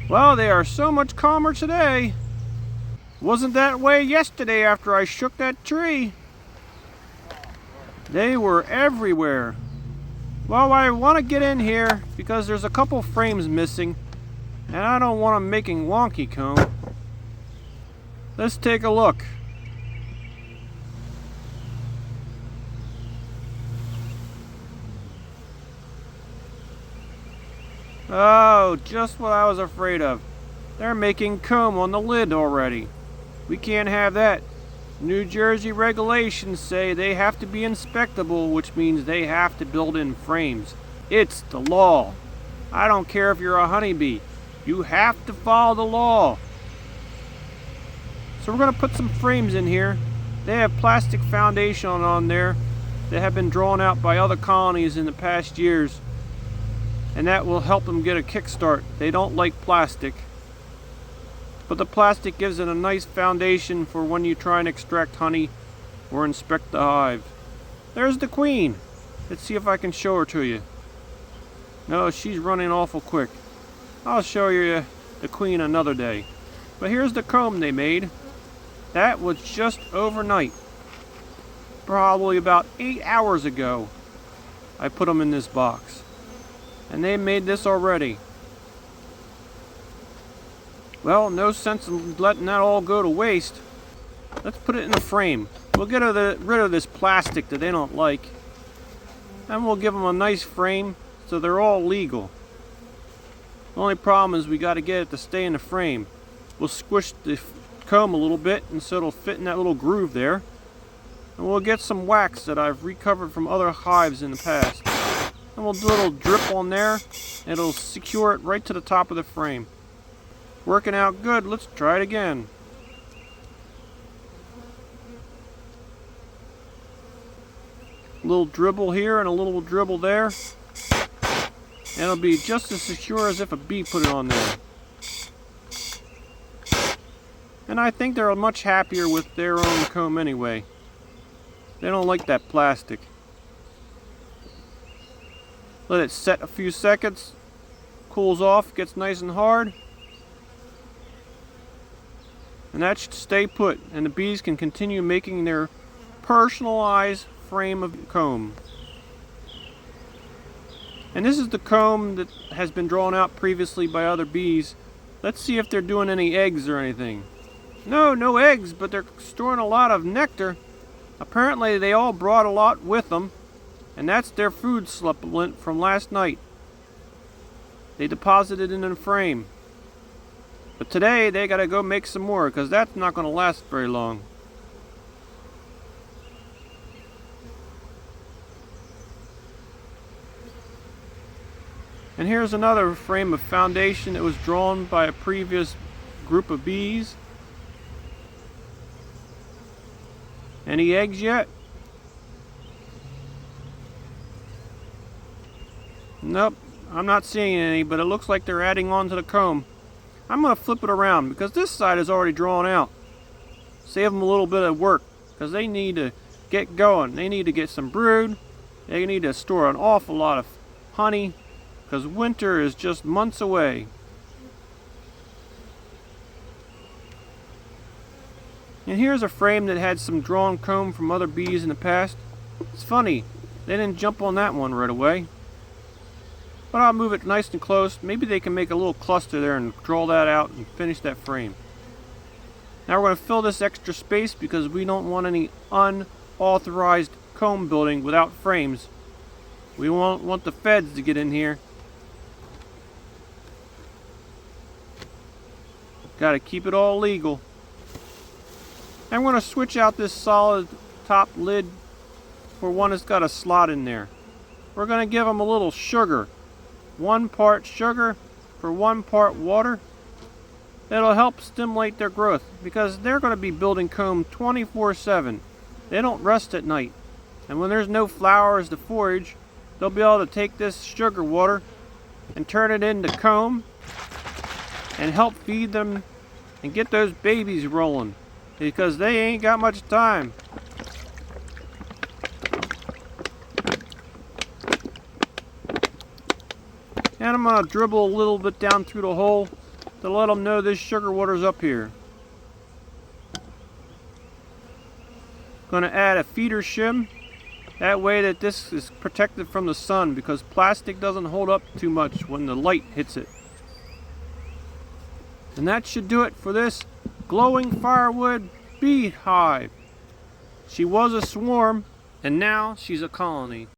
Well, they are so much calmer today. Wasn't that way yesterday after I shook that tree. They were everywhere. Well, I want to get in here because there's a couple frames missing, and I don't want them making wonky comb. Let's take a look. Oh, just what I was afraid of. They're making comb on the lid already. We can't have that. New Jersey regulations say they have to be inspectable, which means they have to build in frames. It's the law. I don't care if you're a honeybee. You have to follow the law. So we're going to put some frames in here. They have plastic foundation on there that have been drawn out by other colonies in the past years. And that will help them get a kickstart. They don't like plastic. But the plastic gives it a nice foundation for when you try and extract honey or inspect the hive. There's the queen. Let's see if I can show her to you. No, she's running awful quick. I'll show you the queen another day. But here's the comb they made. That was just overnight. Probably about 8 hours ago, I put them in this box. And they made this already. Well, no sense in letting that all go to waste. Let's put it in a frame. We'll get rid of this plastic that they don't like. And we'll give them a nice frame so they're all legal. The only problem is we got to get it to stay in the frame. We'll squish the comb a little bit and so it'll fit in that little groove there. And we'll get some wax that I've recovered from other hives in the past. And we'll do a little drip on there. It'll secure it right to the top of the frame. Working out good. Let's try it again. A little dribble here and a little dribble there. And it'll be just as secure as if a bee put it on there. And I think they're much happier with their own comb anyway. They don't like that plastic. Let it set a few seconds. Cools off, gets nice and hard. And that should stay put, and the bees can continue making their personalized frame of comb. And this is the comb that has been drawn out previously by other bees. Let's see if they're doing any eggs or anything. No eggs, but they're storing a lot of nectar. Apparently they all brought a lot with them, and that's their food supplement from last night. They deposited it in a frame. But today they gotta go make some more because that's not gonna last very long. And here's another frame of foundation that was drawn by a previous group of bees. Any eggs yet? Nope, I'm not seeing any, but it looks like they're adding on to the comb. I'm going to flip it around because this side is already drawn out. Save them a little bit of work because they need to get going. They need to get some brood. They need to store an awful lot of honey because winter is just months away. And here's a frame that had some drawn comb from other bees in the past. It's funny, they didn't jump on that one right away. But I'll move it nice and close. Maybe they can make a little cluster there and draw that out and finish that frame. Now we're going to fill this extra space because we don't want any unauthorized comb building without frames. We won't want the feds to get in here. Got to keep it all legal. I'm going to switch out this solid top lid for one that's got a slot in there. We're going to give them a little sugar. 1 part sugar for 1 part water. It'll help stimulate their growth because they're going to be building comb 24/7. They don't rest at night. And when there's no flowers to forage, they'll be able to take this sugar water and turn it into comb and help feed them and get those babies rolling because they ain't got much time. And I'm going to dribble a little bit down through the hole to let them know this sugar water's up here. Going to add a feeder shim. That way that this is protected from the sun, because plastic doesn't hold up too much when the light hits it. And that should do it for this glowing firewood bee hive. She was a swarm, and now she's a colony.